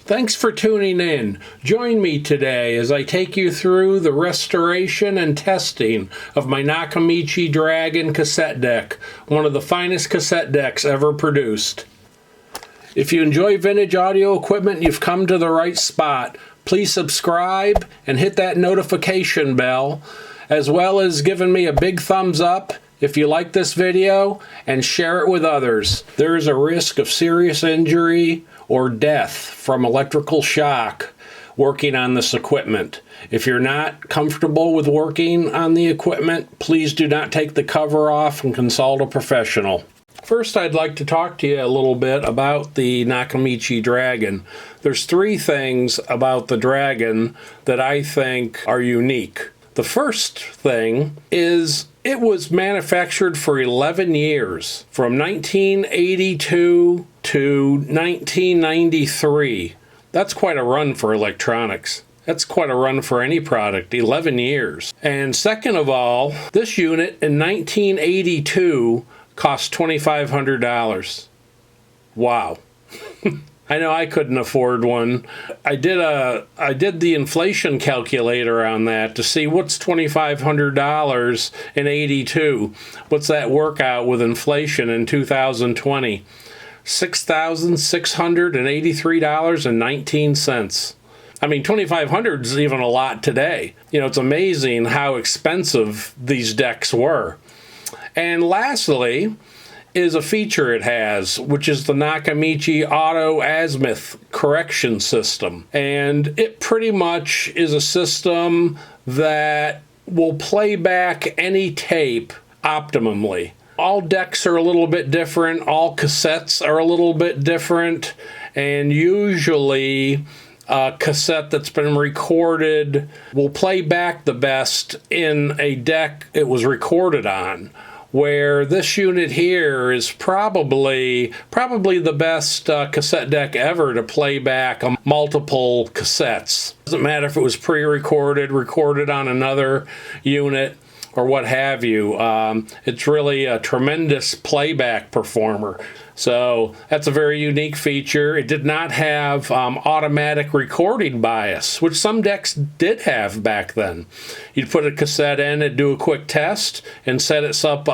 Thanks for tuning in. Join me today as I take you through the restoration and testing of my Nakamichi Dragon cassette deck, one of the finest cassette decks ever produced. If you enjoy vintage audio equipment, you've come to the right spot. Please subscribe and hit that notification bell, as well as giving me a big thumbs up if you like this video, and share it with others. There is a risk of serious injury or death from electrical shock working on this equipment. If you're not comfortable with working on the equipment, please do not take the cover off and consult a professional. First, I'd like to talk to you a little bit about the Nakamichi Dragon. There's three things about the Dragon that I think are unique. The first thing is it was manufactured for 11 years, from 1982 to 1993. That's quite a run for electronics. That's quite a run for any product, 11 years. And second of all, this unit in 1982 cost $2,500. Wow. I know I couldn't afford one. I did the inflation calculator on that to see what's $2,500 in 82. What's that work out with inflation in 2020? $6,683.19. I mean, $2,500 is even a lot today. You know, it's amazing how expensive these decks were. And lastly is a feature it has, which is the Nakamichi Auto Azimuth Correction System. And it pretty much is a system that will play back any tape optimally. All decks are a little bit different, all cassettes are a little bit different, and usually a cassette that's been recorded will play back the best in a deck it was recorded on, where this unit here is probably the best cassette deck ever to play back multiple cassettes. Doesn't matter if it was pre-recorded, recorded on another unit, or what have you. It's really a tremendous playback performer. So that's a very unique feature. It did not have automatic recording bias, which some decks did have back then. You'd put a cassette in, it'd do a quick test, and set itself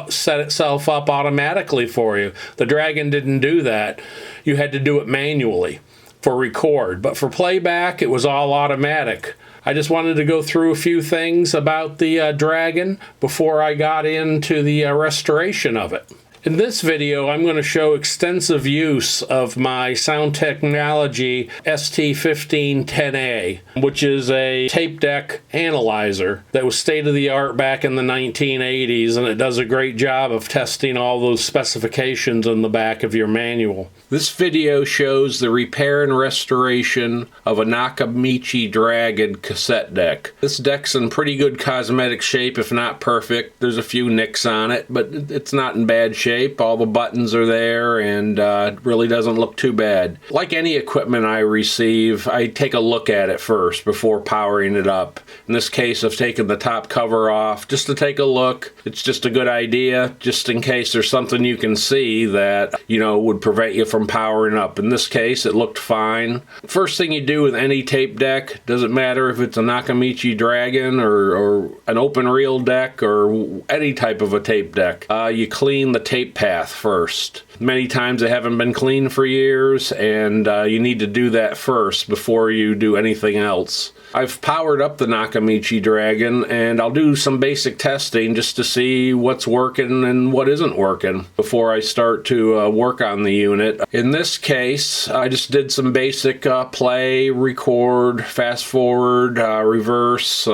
up automatically for you. The Dragon didn't do that. You had to do it manually for record, but for playback, it was all automatic. I just wanted to go through a few things about the Dragon before I got into the restoration of it. In this video, I'm going to show extensive use of my Sound Technology ST-1510A, which is a tape deck analyzer that was state-of-the-art back in the 1980s, and it does a great job of testing all those specifications on the back of your manual. This video shows the repair and restoration of a Nakamichi Dragon cassette deck. This deck's in pretty good cosmetic shape, if not perfect. There's a few nicks on it, but it's not in bad shape. All the buttons are there, and it really doesn't look too bad. Like any equipment I receive, I take a look at it first before powering it up. In this case, I've taken the top cover off just to take a look. It's just a good idea, just in case there's something you can see that, you know, would prevent you from powering up. In this case, it looked fine. First thing you do with any tape deck, doesn't matter if it's a Nakamichi Dragon or an open reel deck or any type of a tape deck, you clean the tape path first. Many times they haven't been cleaned for years, and you need to do that first before you do anything else. I've powered up the Nakamichi Dragon, and I'll do some basic testing just to see what's working and what isn't working before I start to work on the unit. In this case, I just did some basic play, record, fast forward, reverse.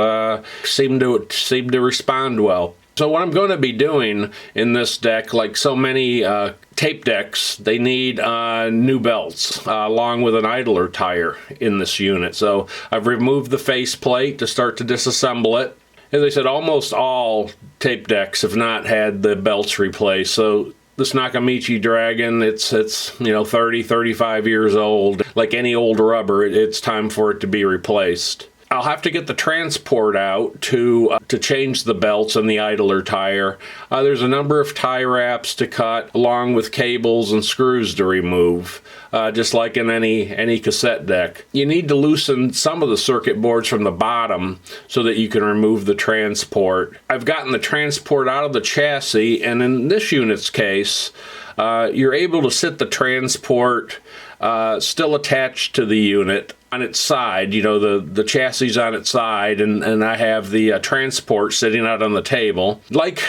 Seemed to respond well. So what I'm going to be doing in this deck, like so many tape decks, they need new belts along with an idler tire in this unit. So I've removed the faceplate to start to disassemble it. As I said, almost all tape decks have not had the belts replaced. So this Nakamichi Dragon, it's you know, 30, 35 years old. Like any old rubber, it's time for it to be replaced. I'll have to get the transport out to change the belts in the idler tire. There's a number of tie wraps to cut, along with cables and screws to remove, just like in any cassette deck. You need to loosen some of the circuit boards from the bottom so that you can remove the transport. I've gotten the transport out of the chassis, and in this unit's case, you're able to sit the transport still attached to the unit on its side. You know, the chassis on its side, and I have the transport sitting out on the table. Like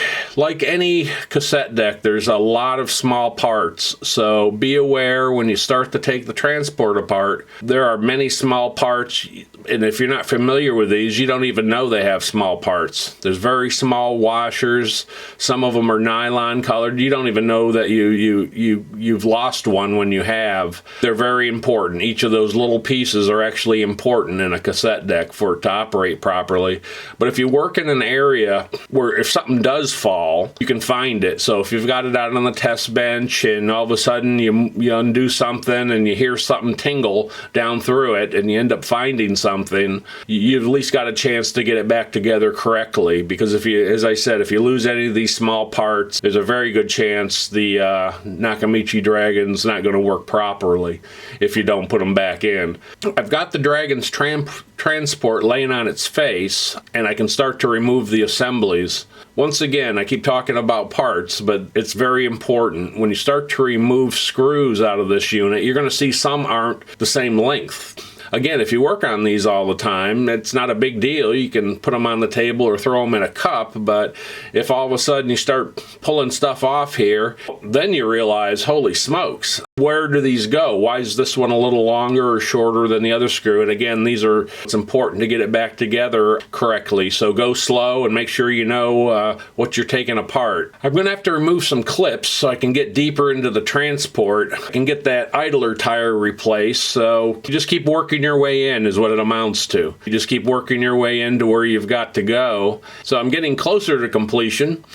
any cassette deck, there's a lot of small parts, so be aware when you start to take the transport apart. There are many small parts, and if you're not familiar with these, you don't even know they have small parts. There's very small washers. Some of them are nylon colored. You don't even know that you've lost one when you have. They're very important. Each of those little pieces are actually important in a cassette deck for it to operate properly. But if you work in an area where if something does fall, you can find it. So if you've got it out on the test bench and all of a sudden you undo something and you hear something tingle down through it and you end up finding something, you've at least got a chance to get it back together correctly. Because if you, as I said, if you lose any of these small parts, there's a very good chance the Nakamichi Dragon's not going to work properly if you don't put them back in. I've got the Dragon's transport laying on its face, and I can start to remove the assemblies. Once again, I keep talking about parts, but it's very important. When you start to remove screws out of this unit, you're going to see some aren't the same length. Again, if you work on these all the time, it's not a big deal. You can put them on the table or throw them in a cup, but if all of a sudden you start pulling stuff off here, then you realize, holy smokes, where do these go? Why is this one a little longer or shorter than the other screw? And again, it's important to get it back together correctly. So go slow and make sure you know what you're taking apart. I'm going to have to remove some clips so I can get deeper into the transport and get that idler tire replaced. So you just keep working your way in is what it amounts to. You just keep working your way into where you've got to go. So I'm getting closer to completion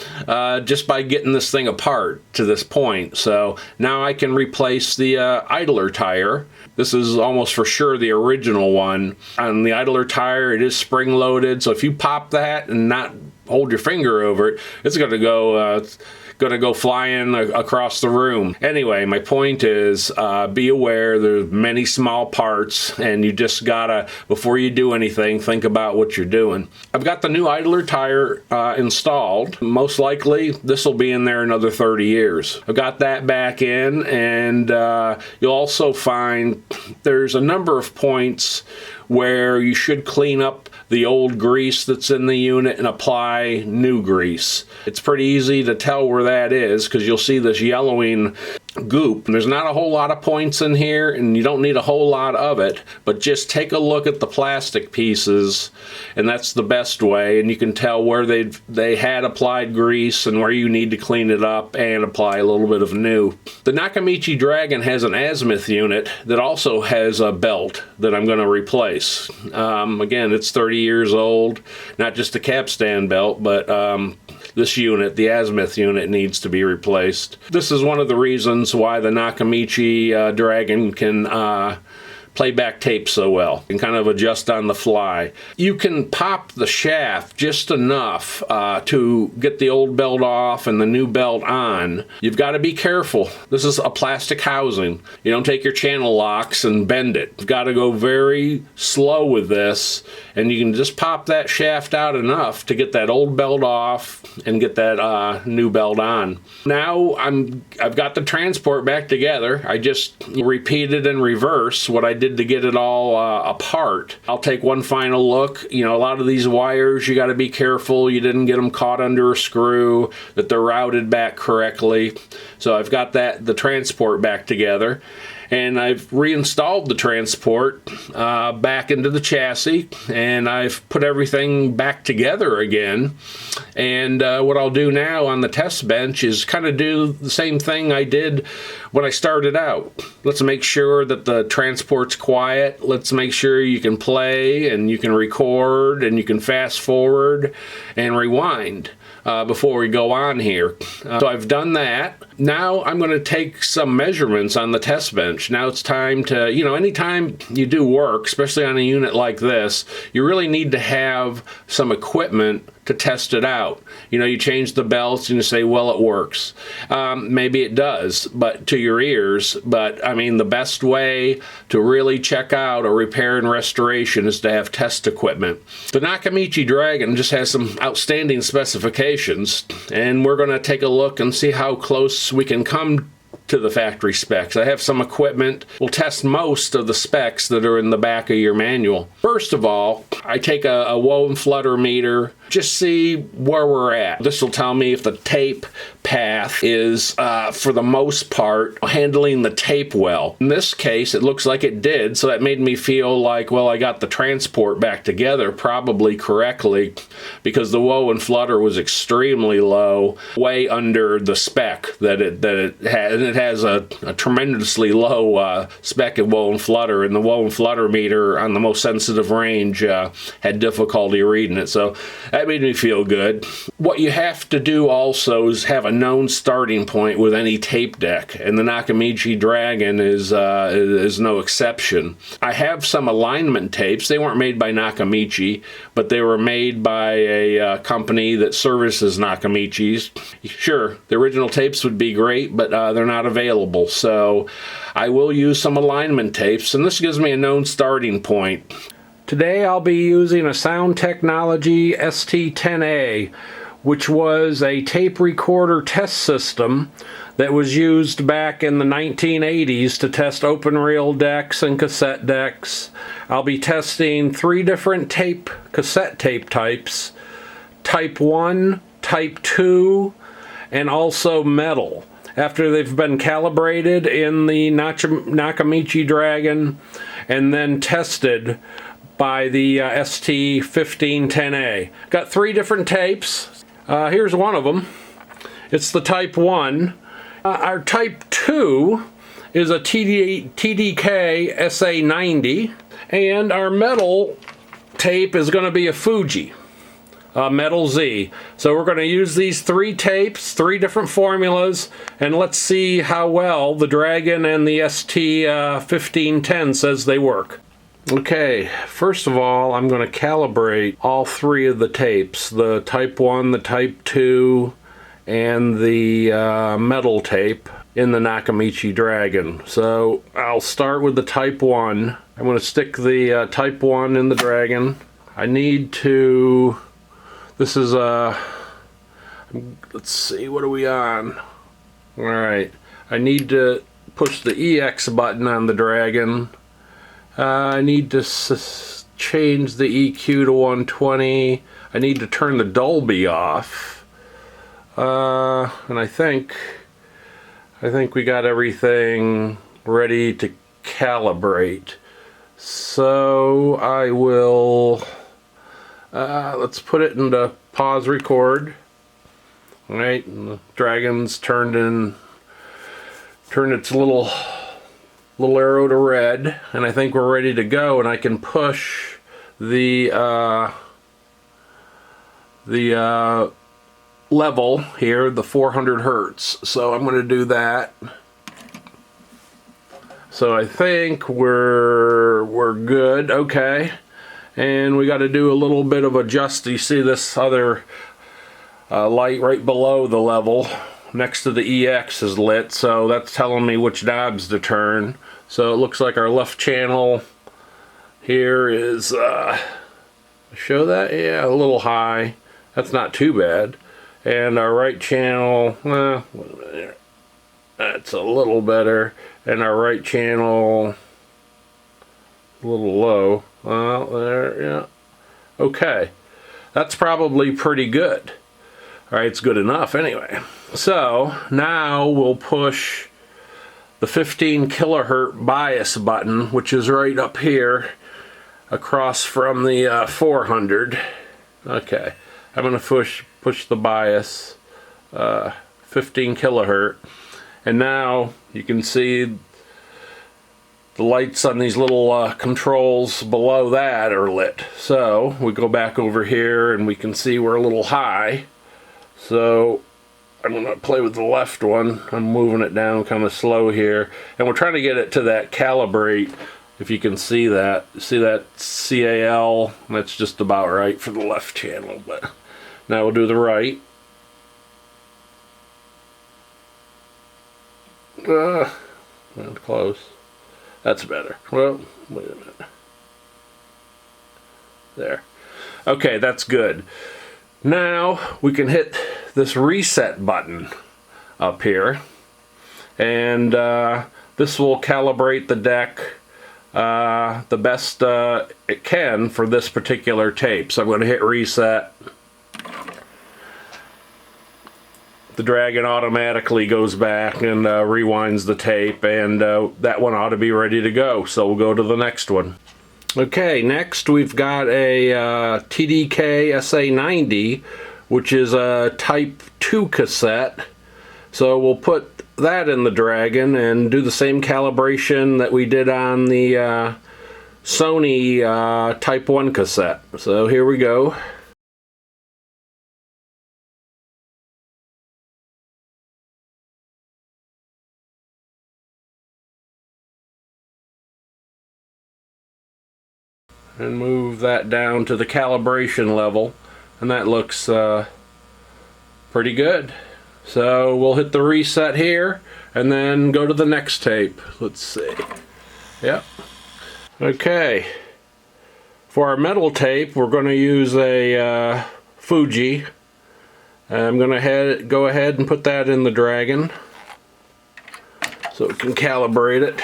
just by getting this thing apart to this point. So now I can replace the idler tire. This is almost for sure the original one. On the idler tire, it is spring loaded, so if you pop that and not hold your finger over it, it's going to go flying across the room. Anyway, my point is be aware there's many small parts, and you just gotta, before you do anything, think about what you're doing. I've got the new idler tire installed. Most likely this will be in there another 30 years. I've got that back in, and you'll also find there's a number of points where you should clean up the old grease that's in the unit and apply new grease. It's pretty easy to tell where that is because you'll see this yellowing goop. There's not a whole lot of points in here, and you don't need a whole lot of it, but just take a look at the plastic pieces, and that's the best way, and you can tell where they had applied grease and where you need to clean it up and apply a little bit of new. The Nakamichi Dragon has an azimuth unit that also has a belt that I'm going to replace. Again, it's 30 years old, not just a capstan belt, but this unit, the azimuth unit, needs to be replaced. This is one of the reasons why the Nakamichi Dragon can play back tape so well and kind of adjust on the fly. You can pop the shaft just enough to get the old belt off and the new belt on. You've got to be careful. This is a plastic housing. You don't take your channel locks and bend it. You've got to go very slow with this, and you can just pop that shaft out enough to get that old belt off and get that new belt on. Now I've got the transport back together. I just repeated in reverse what I did to get it all apart. I'll take one final look. You know, a lot of these wires, you got to be careful you didn't get them caught under a screw, that they're routed back correctly. So I've got the transport back together, and I've reinstalled the transport back into the chassis, and I've put everything back together again. And what I'll do now on the test bench is kind of do the same thing I did when I started out. Let's make sure that the transport's quiet. Let's make sure you can play and you can record and you can fast forward and rewind before we go on here. So I've done that. Now I'm going to take some measurements on the test bench. Now it's time to, you know, anytime you do work, especially on a unit like this, you really need to have some equipment to test it out. You know, you change the belts and you say, well, it works. Maybe it does, but to your ears. But I mean, the best way to really check out a repair and restoration is to have test equipment. The Nakamichi Dragon just has some outstanding specifications, and we're going to take a look and see how close we can come to the factory specs. I have some equipment. We'll test most of the specs that are in the back of your manual. First of all, I take a whoa and flutter meter, just see where we're at. This will tell me if the tape path is, for the most part, handling the tape well. In this case, it looks like it did, so that made me feel like, well, I got the transport back together probably correctly, because the whoa and flutter was extremely low, way under the spec that it had. And it has a tremendously low spec of whoa and flutter, and the whoa and flutter meter on the most sensitive range had difficulty reading it, so that made me feel good. What you have to do also is have a known starting point with any tape deck, and the Nakamichi Dragon is no exception. I have some alignment tapes. They weren't made by Nakamichi, but they were made by a company that services Nakamichis. Sure, the original tapes would be great, but they're not available, so I will use some alignment tapes, and this gives me a known starting point. Today I'll be using a Sound Technology ST-1510A, which was a tape recorder test system that was used back in the 1980s to test open reel decks and cassette decks. I'll be testing 3 different cassette tape types: Type 1, Type 2, and also metal. After they've been calibrated in the Nakamichi Dragon and then tested by the ST-1510A. Got 3 different tapes. Here's one of them. It's the Type 1. Our Type 2 is a TDK SA90, and our metal tape is going to be a Fuji. Metal Z. So we're going to use these 3 tapes, 3 different formulas, and let's see how well the Dragon and the ST-1510 says they work. Okay, first of all, I'm going to calibrate all 3 of the tapes, the Type 1, the Type 2, and the metal tape in the Nakamichi Dragon. So I'll start with the Type 1. I'm going to stick the Type 1 in the Dragon. I need to... This is let's see, what are we on? Alright, I need to push the EX button on the Dragon. I need to change the EQ to 120. I need to turn the Dolby off. And I think we got everything ready to calibrate. So I will... let's put it into pause record. All right, and the Dragon's turned its little arrow to red, and I think we're ready to go. And I can push the level here, the 400 hertz. So I'm going to do that. So I think we're good. Okay. And we got to do a little bit of adjust. You see this other light right below the level next to the EX is lit, so that's telling me which knobs to turn. So it looks like our left channel here is show that, yeah, a little high. That's not too bad. And our right channel, that's a little better. And our right channel, a little low. Well, there, yeah. Okay. That's probably pretty good. Alright, it's good enough anyway. So, now we'll push the 15 kilohertz bias button, which is right up here, across from the 400. Okay. I'm going to push the bias, 15 kilohertz. And now you can see the lights on these little controls below that are lit. So we go back over here and we can see we're a little high. So I'm going to play with the left one. I'm moving it down kind of slow here. And we're trying to get it to that calibrate. If you can see that. See that CAL? That's just about right for the left channel. But now we'll do the right. That's close. That's better. Well, wait a minute. There. Okay, that's good. Now we can hit this reset button up here, and this will calibrate the deck the best it can for this particular tape. So I'm going to hit reset. The Dragon automatically goes back and rewinds the tape, and that one ought to be ready to go. So we'll go to the next one. Okay, next we've got a TDK SA90, which is a Type 2 cassette. So we'll put that in the Dragon and do the same calibration that we did on the Sony Type 1 cassette. So here we go. And move that down to the calibration level, and that looks pretty good. So we'll hit the reset here and then go to the next tape. Let's see. Yep. Okay, for our metal tape we're going to use a Fuji. I'm going to go ahead and put that in the Dragon so it can calibrate it.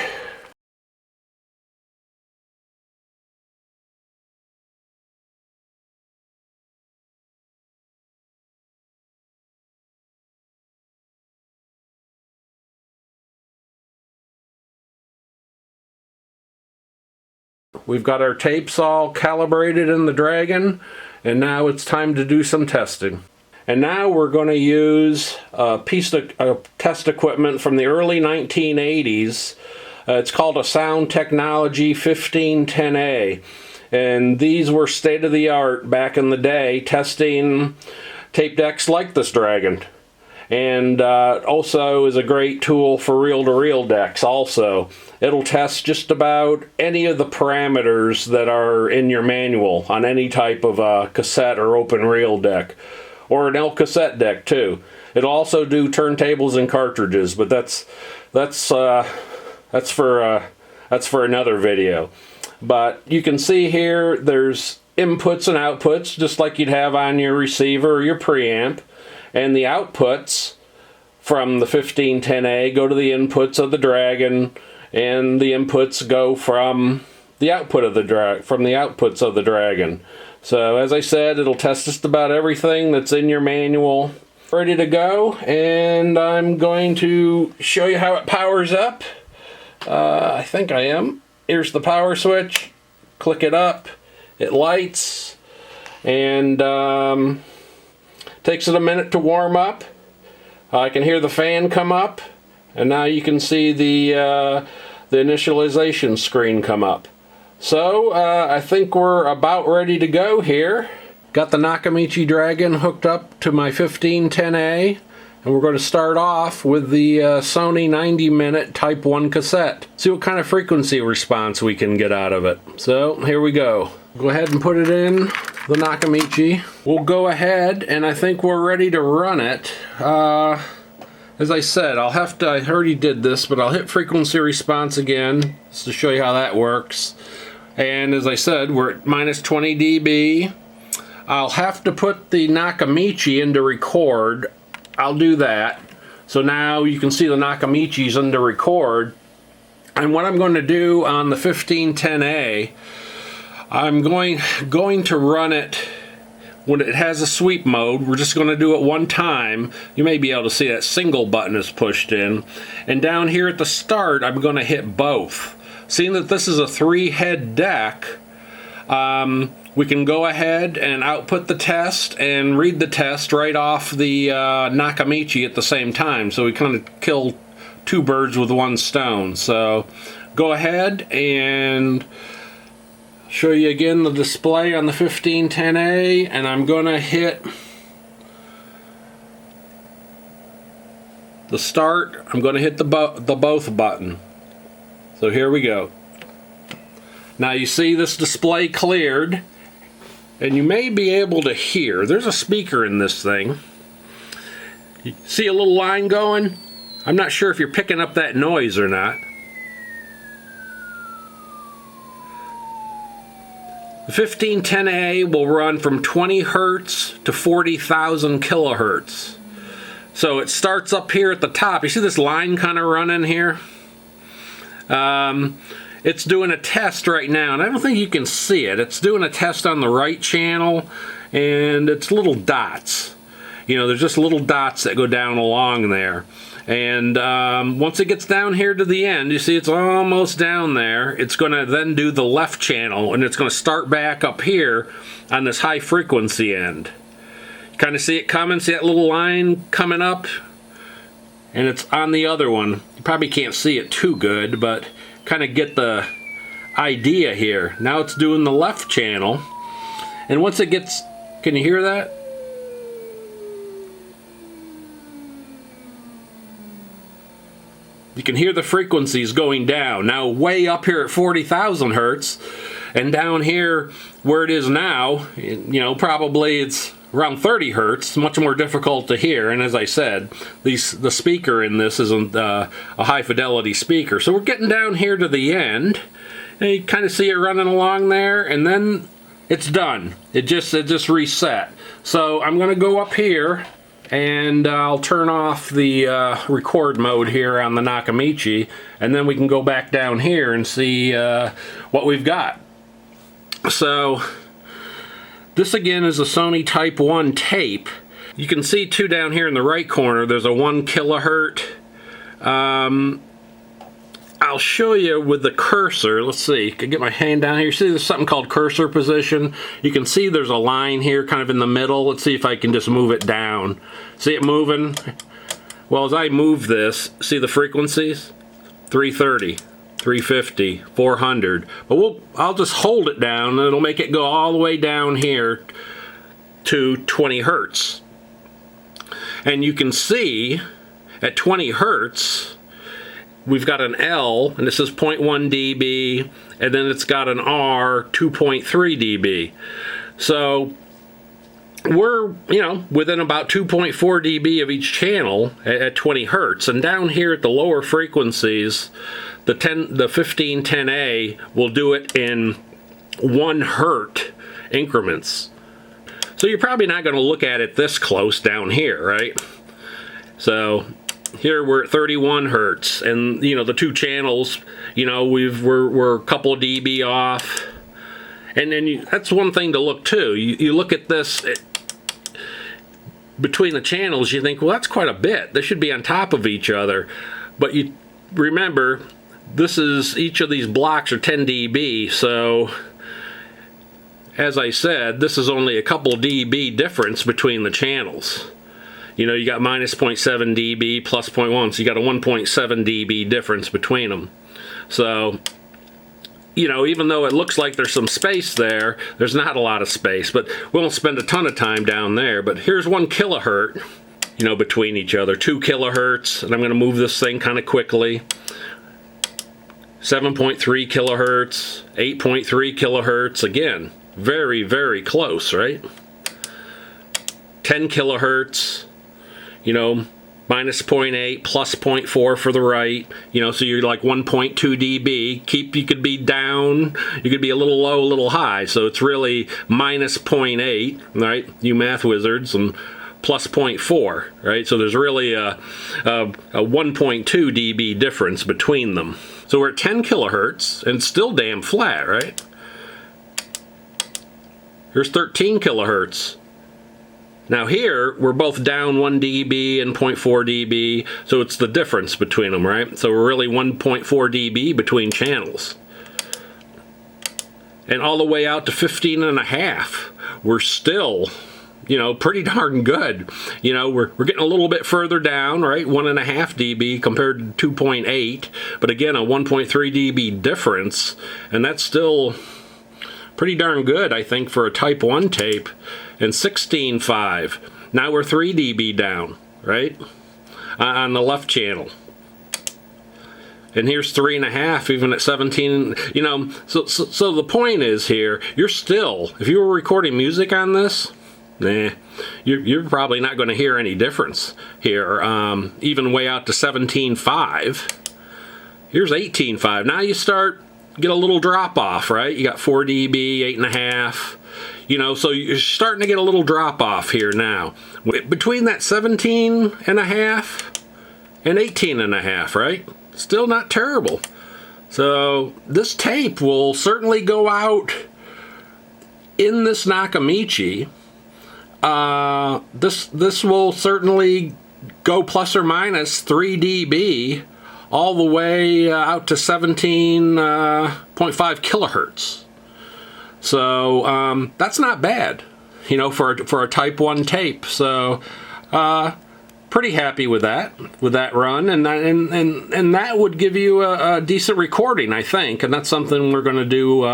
We've got our tapes all calibrated in the Dragon, and now it's time to do some testing. And now we're going to use a piece of test equipment from the early 1980s. It's called a Sound Technology ST-1510A. And these were state-of-the-art back in the day, testing tape decks like this Dragon. And also is a great tool for reel-to-reel decks also. It'll test just about any of the parameters that are in your manual on any type of cassette or open reel deck. Or an L cassette deck too. It'll also do turntables and cartridges, but that's for another video. But you can see here there's inputs and outputs just like you'd have on your receiver or your preamp. And the outputs from the 1510A go to the inputs of the Dragon, and the inputs go from the outputs of the Dragon. So as I said, it'll test just about everything that's in your manual. Ready to go, and I'm going to show you how it powers up. I think I am. Here's the power switch. Click it up. It lights, and takes it a minute to warm up. I can hear the fan come up, and now you can see the initialization screen come up. So I think we're about ready to go here. Got the Nakamichi Dragon hooked up to my 1510A, and we're going to start off with the Sony 90-minute Type 1 cassette. See what kind of frequency response we can get out of it. So here we go. Go ahead and put it in the Nakamichi. We'll go ahead, and I think we're ready to run it. As I said, I already did this, but I'll hit frequency response again just to show you how that works. And as I said, we're at minus 20 dB. I'll have to put the Nakamichi into record. I'll do that. So now you can see the Nakamichi's into record. And what I'm going to do on the 1510A, I'm going to run it when it has a sweep mode. We're just going to do it one time. You may be able to see that single button is pushed in. And down here at the start, I'm going to hit both. Seeing that this is a 3-head deck, we can go ahead and output the test and read the test right off the Nakamichi at the same time. So we kind of kill two birds with one stone. So go ahead and show you again the display on the 1510A, and I'm gonna hit the start. I'm gonna hit the both button. So here we go. Now you see this display cleared, and you may be able to hear, there's a speaker in this thing. You see a little line going? I'm not sure if you're picking up that noise or not. The 1510A will run from 20 hertz to 40,000 kilohertz. So it starts up here at the top. You see this line kind of running here? It's doing a test right now, and I don't think you can see it. It's doing a test on the right channel, and it's little dots. You know, there's just little dots that go down along there. And once it gets down here to the end, you see it's almost down there. It's going to then do the left channel, and it's going to start back up here on this high frequency end. You kind of see it coming, see that little line coming up? And it's on the other one. You probably can't see it too good, but kind of get the idea here. Now it's doing the left channel, and once it gets, can you hear that? You can hear the frequencies going down. Now way up here at 40,000 hertz, and down here where it is now, you know, probably it's around 30 hertz, much more difficult to hear. And as I said, the speaker in this isn't a high fidelity speaker. So we're getting down here to the end, and you kind of see it running along there, and then it's done. It just reset. So I'm going to go up here, and I'll turn off the record mode here on the Nakamichi, and then we can go back down here and see what we've got. So this again is a Sony Type 1 tape. You can see too down here in the right corner there's a 1 kilohertz. I'll show you with the cursor. Let's see, I can get my hand down here. See there's something called cursor position. You can see there's a line here kind of in the middle. Let's see if I can just move it down. See it moving? Well, as I move this, see the frequencies? 330, 350, 400. But I'll just hold it down, and it'll make it go all the way down here to 20 hertz. And you can see at 20 hertz, we've got an L, and this is 0.1 dB, and then it's got an R, 2.3 dB. So we're, you know, within about 2.4 dB of each channel at 20 hertz. And down here at the lower frequencies, the 1510A will do it in 1 hertz increments. So you're probably not going to look at it this close down here, right? So here we're at 31 hertz, and you know the two channels, you know, we're a couple of dB off, and then that's one thing to look too. You look at this between the channels, you think, well, that's quite a bit. They should be on top of each other, but you remember this is, each of these blocks are 10 dB, so as I said, this is only a couple dB difference between the channels. You know, you got minus 0.7 dB, plus 0.1, so you got a 1.7 dB difference between them. So, you know, even though it looks like there's some space there, there's not a lot of space, but we won't spend a ton of time down there. But here's 1 kilohertz, you know, between each other, 2 kilohertz, and I'm going to move this thing kind of quickly. 7.3 kilohertz, 8.3 kilohertz, again, very, very close, right? 10 kilohertz. You know, minus 0.8, plus 0.4 for the right, you know, so you're like 1.2 dB. You could be down, you could be a little low, a little high, so it's really minus 0.8, right, you math wizards, and plus 0.4, right, so there's really a 1.2 dB difference between them. So we're at 10 kilohertz, and still damn flat, right? Here's 13 kilohertz. Now here, we're both down 1 dB and 0.4 dB, so it's the difference between them, right? So we're really 1.4 dB between channels. And all the way out to 15.5, we're still you know, pretty darn good. You know, we're getting a little bit further down, right? 1.5 dB compared to 2.8, but again, a 1.3 dB difference, and that's still pretty darn good, I think, for a Type 1 tape. And 16.5. Now we're 3 dB down, right? On the left channel. And here's 3.5, even at 17. You know, so the point is here, you're still, if you were recording music on this, nah, you're probably not going to hear any difference here. Even way out to 17.5. Here's 18.5. Now you get a little drop off, right? You got 4 dB, 8.5. You know, so you're starting to get a little drop off here now. Between that 17.5 and 18.5, right? Still not terrible. So this tape will certainly go out in this Nakamichi. This will certainly go plus or minus 3 dB all the way out to 17.5 kilohertz. So that's not bad, you know, for a Type 1 tape. So pretty happy with that run, and that would give you a decent recording, I think. And that's something we're going to do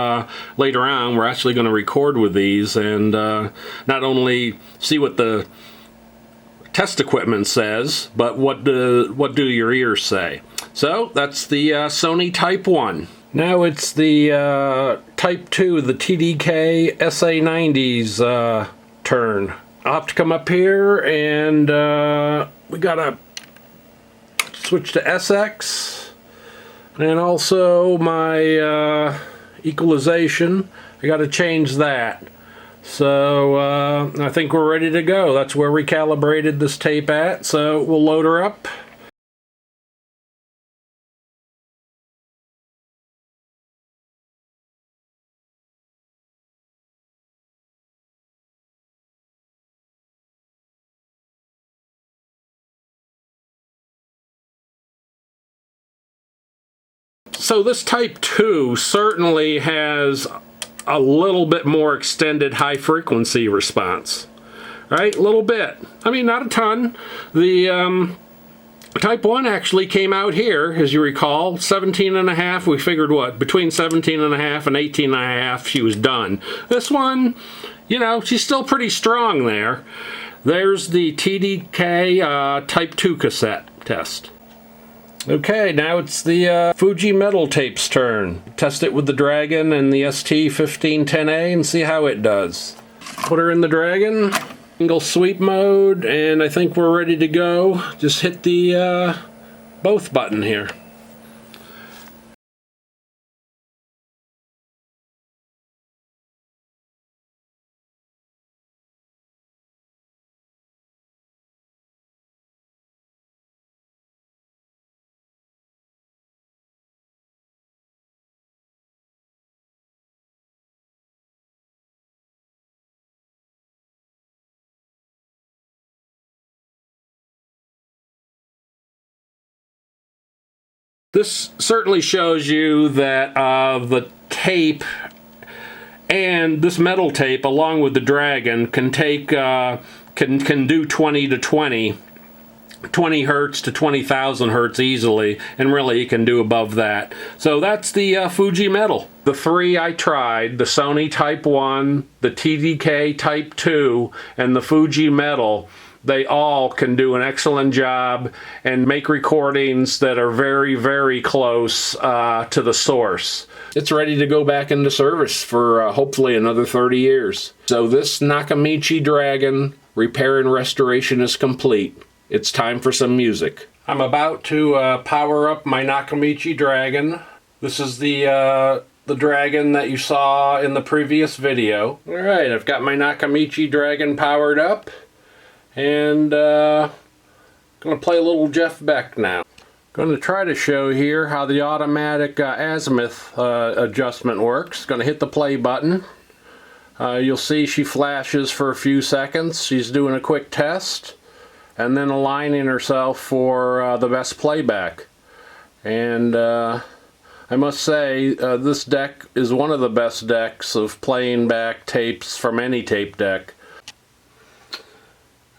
later on. We're actually going to record with these and not only see what the test equipment says, but what do your ears say. So that's the Sony Type 1. Now it's the Type 2, the TDK SA90's turn. I'll have to come up here and we gotta switch to SX, and also my equalization, I gotta change that. So I think we're ready to go. That's where we calibrated this tape at, so we'll load her up. So this Type 2 certainly has a little bit more extended high frequency response, right? A little bit. I mean, not a ton. The Type 1 actually came out here, as you recall, 17.5. We figured what? Between 17.5 and 18.5 she was done. This one, you know, she's still pretty strong there. There's the TDK Type 2 cassette test. Okay, now it's the Fuji metal tape's turn. Test it with the Dragon and the ST-1510A and see how it does. Put her in the Dragon, single sweep mode, and I think we're ready to go. Just hit the both button here. This certainly shows you that the tape and this metal tape, along with the Dragon, can take can do 20 to 20 hertz to 20,000 hertz easily, and really you can do above that. So that's the Fuji metal. The three I tried, the Sony Type 1, the TDK Type 2, and the Fuji metal, they all can do an excellent job and make recordings that are very, very close to the source. It's ready to go back into service for hopefully another 30 years. So this Nakamichi Dragon repair and restoration is complete. It's time for some music. I'm about to power up my Nakamichi Dragon. This is the Dragon that you saw in the previous video. Alright, I've got my Nakamichi Dragon powered up. And going to play a little Jeff Beck now. Going to try to show here how the automatic azimuth adjustment works. Going to hit the play button. You'll see she flashes for a few seconds. She's doing a quick test and then aligning herself for the best playback. And I must say this deck is one of the best decks of playing back tapes from any tape deck.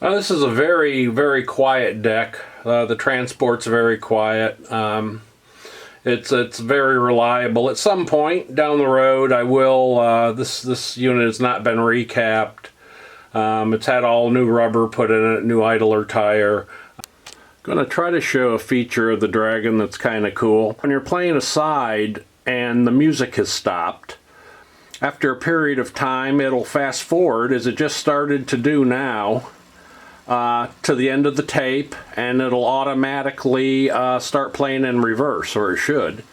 This is a very, very quiet deck. The transport's very quiet. It's very reliable. At some point down the road, I will. This unit has not been recapped. It's had all new rubber put in it, new idler tire. Going to try to show a feature of the Dragon that's kind of cool. When you're playing a side and the music has stopped, after a period of time it'll fast forward, as it just started to do now, to the end of the tape, and it'll automatically start playing in reverse, or it should.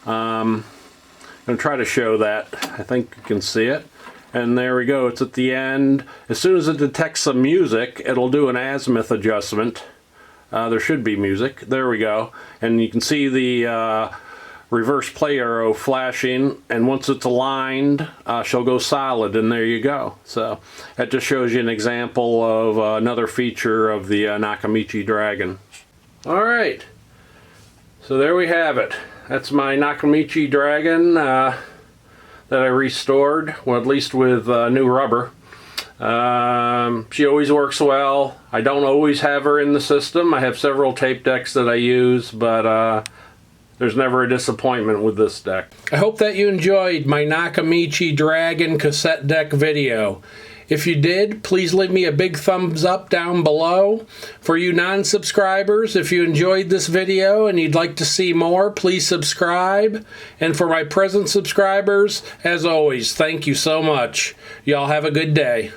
I'm going to try to show that. I think you can see it. And there we go, it's at the end. As soon as it detects some music, it'll do an azimuth adjustment. There should be music. There we go. And you can see the reverse play arrow flashing, and once it's aligned, she'll go solid, and there you go. So that just shows you an example of another feature of the Nakamichi Dragon. Alright, so there we have it. That's my Nakamichi Dragon that I restored, well, at least with new rubber. She always works well. I don't always have her in the system. I have several tape decks that I use, but there's never a disappointment with this deck. I hope that you enjoyed my Nakamichi Dragon cassette deck video. If you did, please leave me a big thumbs up down below. For you non-subscribers, if you enjoyed this video and you'd like to see more, please subscribe. And for my present subscribers, as always, thank you so much. Y'all have a good day.